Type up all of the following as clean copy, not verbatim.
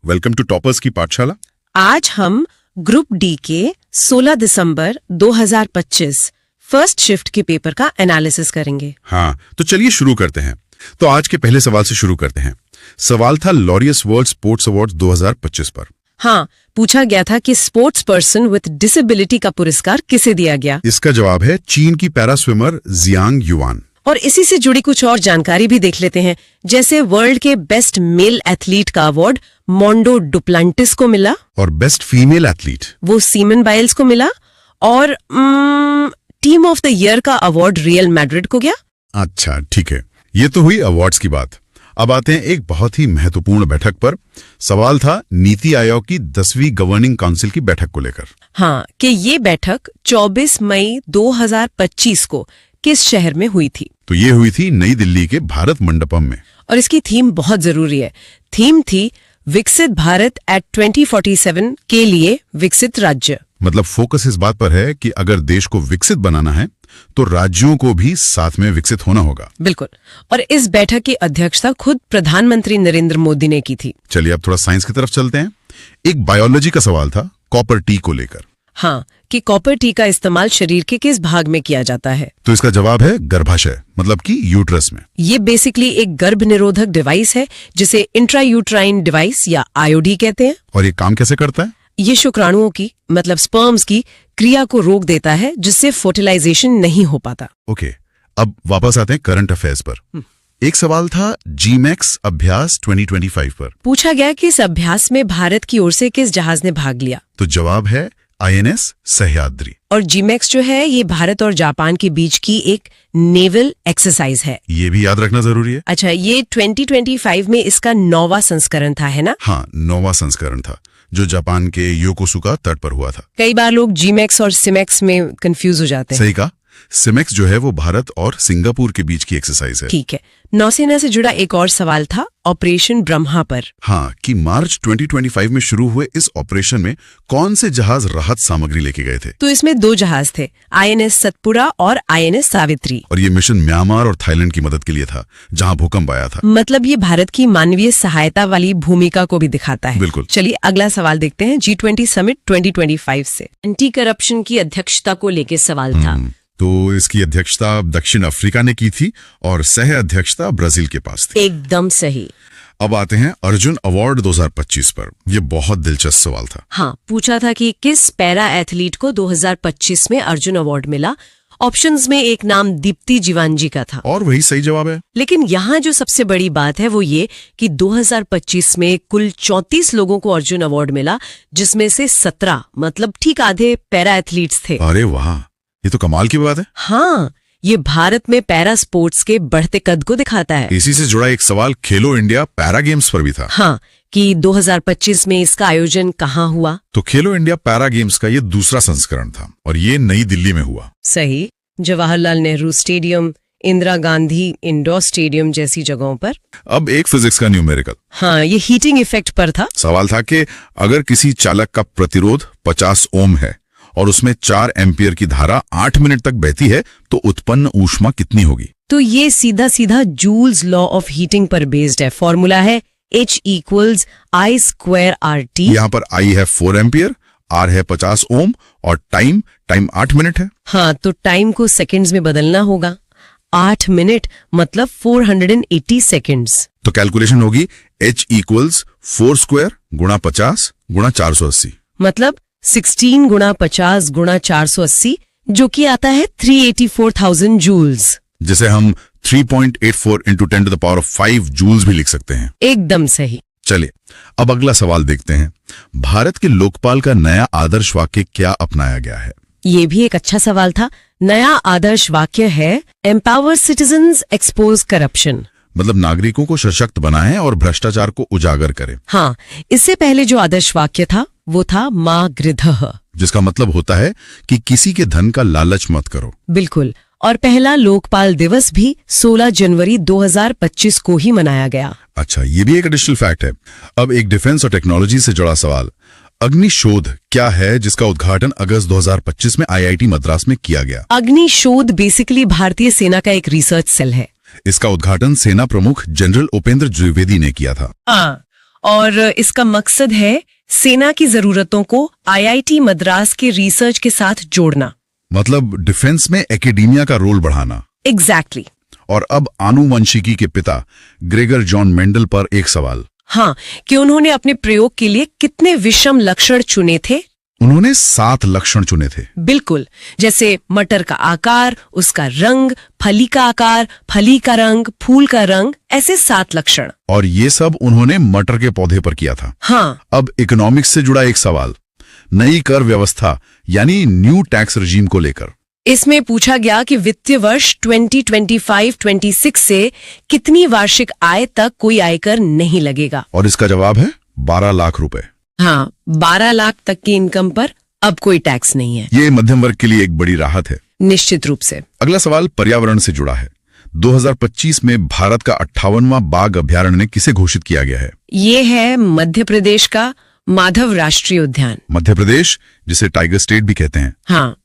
Welcome to toppers की पाठशाला। आज हम ग्रुप डी के 16 दिसंबर 2025 फर्स्ट शिफ्ट के पेपर का एनालिसिस करेंगे। हाँ, तो चलिए शुरू करते हैं। तो आज के पहले सवाल से शुरू करते हैं। सवाल था लॉरियस वर्ल्ड स्पोर्ट्स अवार्ड 2025 पर। हाँ, पूछा गया था कि स्पोर्ट्स पर्सन विथ डिसेबिलिटी का पुरस्कार किसे दिया गया। इसका जवाब है चीन की पैरा स्विमर जियांग युआन। और इसी से जुड़ी कुछ और जानकारी भी देख लेते हैं, जैसे वर्ल्ड के बेस्ट मेल एथलीट का अवार्ड मोंडो डुप्लांटिस को मिला और बेस्ट फीमेल एथलीट वो सीमन बाइल्स को मिला। और टीम ऑफ द ईयर का अवार्ड रियल मैड्रिड को गया। अच्छा, ठीक है, ये तो हुई अवार्ड्स की बात। अब आते हैं एक बहुत ही महत्वपूर्ण बैठक पर। सवाल था नीति आयोग की 10वीं गवर्निंग काउंसिल की बैठक को लेकर। हाँ, कि ये बैठक 24 मई 2025 को किस शहर में हुई थी। तो ये हुई थी नई दिल्ली के भारत मंडपम में। और इसकी थीम बहुत जरूरी है। थीम थी विकसित भारत एट 2047 के लिए विकसित राज्य। मतलब फोकस इस बात पर है कि अगर देश को विकसित बनाना है तो राज्यों को भी साथ में विकसित होना होगा। बिल्कुल। और इस बैठक की अध्यक्षता खुद प्रधानमंत्री नरेंद्र मोदी ने की थी। चलिए अब थोड़ा साइंस की तरफ चलते हैं। एक बायोलॉजी का सवाल था कॉपर टी को लेकर। हाँ, कि कॉपर टी का इस्तेमाल शरीर के किस भाग में किया जाता है। तो इसका जवाब है गर्भाशय, मतलब कि यूट्रस में। ये बेसिकली एक गर्भ निरोधक डिवाइस है जिसे इंट्रायूट्राइन डिवाइस या आईओडी कहते हैं। और ये काम कैसे करता है? ये शुक्राणुओं की मतलब स्पर्म्स की क्रिया को रोक देता है, जिससे फर्टिलाइजेशन नहीं हो पाता। ओके, अब वापस आते हैं करंट अफेयर्स पर। एक सवाल था जीमैक्स अभ्यास 2025 पर। पूछा गया कि इस अभ्यास में भारत की ओर से किस जहाज ने भाग लिया। तो जवाब है INS सह्याद्री। और जीमैक्स जो है ये भारत और जापान के बीच की एक नेवल एक्सरसाइज है। ये भी याद रखना जरूरी है। अच्छा, ये 2025 में इसका 9वां संस्करण था, है ना? हाँ, 9वां संस्करण था जो जापान के योकोसुका तट पर हुआ था। कई बार लोग जीमैक्स और सिमैक्स में कंफ्यूज हो जाते हैं। सही कहा। सिमेक्स जो है वो भारत और सिंगापुर के बीच की एक्सरसाइज है। ठीक है। नौसेना से जुड़ा एक और सवाल था ऑपरेशन ब्रह्मा पर। हाँ, कि मार्च 2025 में शुरू हुए इस ऑपरेशन में कौन से जहाज राहत सामग्री लेके गए थे? तो इसमें 2 जहाज थे, INS सतपुरा और INS सावित्री। और ये मिशन म्यांमार और थाईलैंड की मदद के लिए था, जहां भूकंप आया था। मतलब ये भारत की मानवीय सहायता वाली भूमिका को भी दिखाता है। बिल्कुल। चलिए अगला सवाल देखते हैं G20 समिट 2025 से। एंटी करप्शन की अध्यक्षता को लेकर सवाल था। तो इसकी अध्यक्षता दक्षिण अफ्रीका ने की थी और सह अध्यक्षता ब्राजील के पास थी। एकदम सही। अब आते हैं अर्जुन अवार्ड 2025 पर। यह बहुत दिलचस्प सवाल था। हाँ, पूछा था कि किस पैरा एथलीट को 2025 में अर्जुन अवार्ड मिला। ऑप्शंस में एक नाम दीप्ति जीवांजी का था और वही सही जवाब है। लेकिन यहाँ जो सबसे बड़ी बात है वो ये कि 2025 में कुल 34 लोगों को अर्जुन अवार्ड मिला, जिसमें से 17 मतलब ठीक आधे पैरा एथलीट्स थे। अरे वाह, ये तो कमाल की बात है। हाँ, ये भारत में पैरा स्पोर्ट्स के बढ़ते कद को दिखाता है। इसी से जुड़ा एक सवाल खेलो इंडिया पैरा गेम्स पर भी था। हाँ, कि 2025 में इसका आयोजन कहाँ हुआ। तो खेलो इंडिया पैरा गेम्स का ये दूसरा संस्करण था और ये नई दिल्ली में हुआ। सही। Jawaharlal Nehru stadium, Indira Gandhi indoor stadium जैसी जगहों पर। अब एक फिजिक्स का न्यूमेरिकल। हाँ, ये हीटिंग इफेक्ट पर था। सवाल था कि अगर किसी चालक का प्रतिरोध 50 ओम है और उसमें 4 एम्पियर की धारा 8 मिनट तक बहती है तो उत्पन्न ऊष्मा कितनी होगी? तो ये सीधा सीधा जूल्स लॉ ऑफ हीटिंग पर बेस्ड है। फॉर्मूला है H = I²RT। यहाँ पर I है 4 एम्पियर, R है 50 ओम और टाइम 8 मिनट है। हाँ, तो टाइम को सेकंड्स में बदलना होगा। 8 मिनट मतलब 480 सेकंड्स। तो कैलकुलेशन होगी H = 4² × 50 × 480, मतलब 16 × 50 × 480, जो कि आता है 384,000 जूल्स, जिसे हम 3.84 × 10⁵ जूल्स भी लिख सकते हैं। एकदम सही। चलिए अब अगला सवाल देखते हैं। भारत के लोकपाल का नया आदर्श वाक्य क्या अपनाया गया है? ये भी एक अच्छा सवाल था। नया आदर्श वाक्य है एम्पावर सिटीजन्स, एक्सपोज करप्शन। मतलब नागरिकों को सशक्त बनाएं और भ्रष्टाचार को उजागर करें। हाँ, इससे पहले जो आदर्श वाक्य था वो था मा गृधः, जिसका मतलब होता है कि किसी के धन का लालच मत करो। बिल्कुल। और पहला लोकपाल दिवस भी 16 जनवरी 2025 को ही मनाया गया। अच्छा, ये भी एक एडिशनल फैक्ट है। अब एक डिफेंस और टेक्नोलॉजी से जुड़ा सवाल। अग्निशोध क्या है जिसका उद्घाटन अगस्त 2025 में IIT मद्रास में किया गया? अग्निशोध बेसिकली भारतीय सेना का एक रिसर्च सेल है। इसका उद्घाटन सेना प्रमुख जनरल उपेंद्र द्विवेदी ने किया था। और इसका मकसद है सेना की जरूरतों को आईआईटी मद्रास के रिसर्च के साथ जोड़ना। मतलब डिफेंस में एकेडेमिया का रोल बढ़ाना। एग्जैक्टली। और अब आनुवंशिकी के पिता ग्रेगर जॉन मेंडल पर एक सवाल। हाँ, कि उन्होंने अपने प्रयोग के लिए कितने विषम लक्षण चुने थे? उन्होंने 7 लक्षण चुने थे। बिल्कुल, जैसे मटर का आकार, उसका रंग, फली का आकार, फली का रंग, फूल का रंग, ऐसे 7 लक्षण। और ये सब उन्होंने मटर के पौधे पर किया था। हाँ। अब इकोनॉमिक्स से जुड़ा एक सवाल, नई कर व्यवस्था यानी न्यू टैक्स रजीम को लेकर। इसमें पूछा गया कि वित्तीय वर्ष 2025-26 से कितनी वार्षिक आय तक कोई आयकर नहीं लगेगा। और इसका जवाब है 12 लाख रुपए। हाँ, 12 लाख तक की इनकम पर अब कोई टैक्स नहीं है। ये मध्यम वर्ग के लिए एक बड़ी राहत है। निश्चित रूप से। अगला सवाल पर्यावरण से जुड़ा है। 2025 में भारत का 58वां बाघ अभ्यारण्य किसे घोषित किया गया है? ये है मध्य प्रदेश का माधव राष्ट्रीय उद्यान। मध्य प्रदेश, जिसे टाइगर स्टेट भी कहते हैं। हाँ,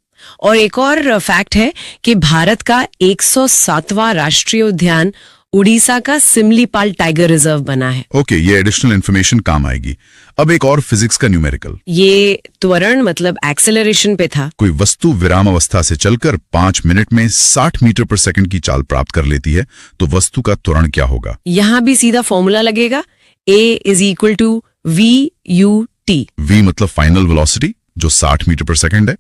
और एक और फैक्ट है कि भारत का 107वां राष्ट्रीय उद्यान उड़ीसा का सिमलीपाल टाइगर रिजर्व बना है। ओके, ये एडिशनल इन्फॉर्मेशन काम आएगी। अब एक और फिजिक्स का न्यूमेरिकल। ये त्वरण मतलब एक्सेलरेशन पे था। कोई वस्तु विराम अवस्था से चलकर 5 मिनट में 60 मीटर पर सेकंड की चाल प्राप्त कर लेती है, तो वस्तु का त्वरण क्या होगा? यहाँ भी सीधा फॉर्मूला लगेगा, A = VUT। V मतलब फाइनल वेलोसिटी जो 60 मीटर पर सेकंड है,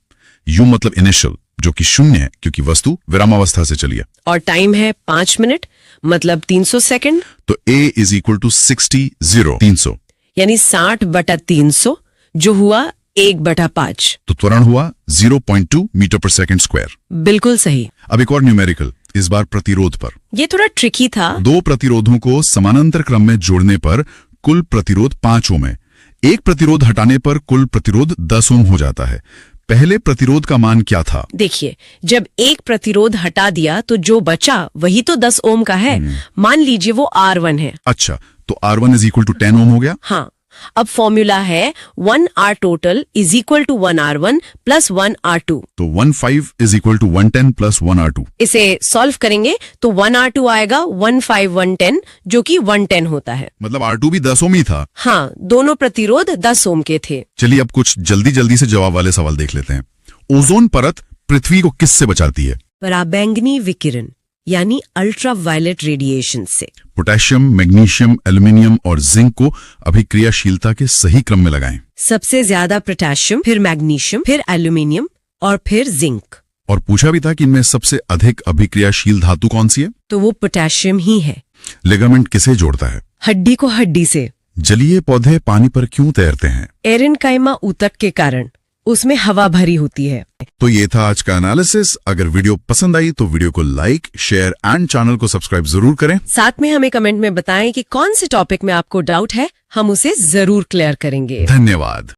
U मतलब इनिशियल जो कि 0 है क्योंकि वस्तु विरामावस्था से चली है, और टाइम है 5 मिनट मतलब 300 सेकंड। तो A = 60 यानी 60/300 जो हुआ 1/5। तो त्वरण हुआ 0.2 मीटर पर सेकंड स्क्वायर। बिल्कुल सही। अब एक और न्यूमेरिकल, इस बार प्रतिरोध पर। ये थोड़ा ट्रिकी था। 2 प्रतिरोधों को समानांतर क्रम में जोड़ने पर कुल प्रतिरोध 5 ओम है। एक प्रतिरोध हटाने पर कुल प्रतिरोध 10 ओम हो जाता है। पहले प्रतिरोध का मान क्या था? देखिए, जब एक प्रतिरोध हटा दिया तो जो बचा वही तो 10 ओम का है। मान लीजिए वो R1 है। अच्छा, तो R1 = 10 ओम हो गया। हाँ, अब फॉर्मूला है 1R total = 1R1 + 1R2। तो 15 = 110 + 1R2। इसे सॉल्व करेंगे तो 1R2 आएगा 15 जो कि 110 होता है। मतलब R2 भी 10 ओम ही था। हाँ, दोनों प्रतिरोध 10 ओम के थे। चलिए अब कुछ जल्दी से जवाब वाले सवाल देख लेते हैं। ओजोन परत पृथ्वी को किससे बचाती है? पराबैंगनी विकिरण यानी अल्ट्रावायलेट रेडिएशन से। पोटेशियम, मैग्नीशियम, एल्युमिनियम और जिंक को अभिक्रियाशीलता के सही क्रम में लगाएं। सबसे ज्यादा पोटेशियम, फिर मैग्नीशियम, फिर एल्युमिनियम और फिर जिंक। और पूछा भी था कि इनमें सबसे अधिक अभिक्रियाशील धातु कौन सी है? तो वो पोटेशियम ही है। लिगामेंट किसे जोड़ता है? हड्डी को हड्डी से। जलीय पौधे पानी पर क्यों तैरते हैं? एरेनकाइमा ऊतक के कारण, उसमें हवा भरी होती है। तो ये था आज का एनालिसिस। अगर वीडियो पसंद आई तो वीडियो को लाइक, शेयर एंड चैनल को सब्सक्राइब जरूर करें। साथ में हमें कमेंट में बताएं कि कौन से टॉपिक में आपको डाउट है, हम उसे जरूर क्लियर करेंगे। धन्यवाद।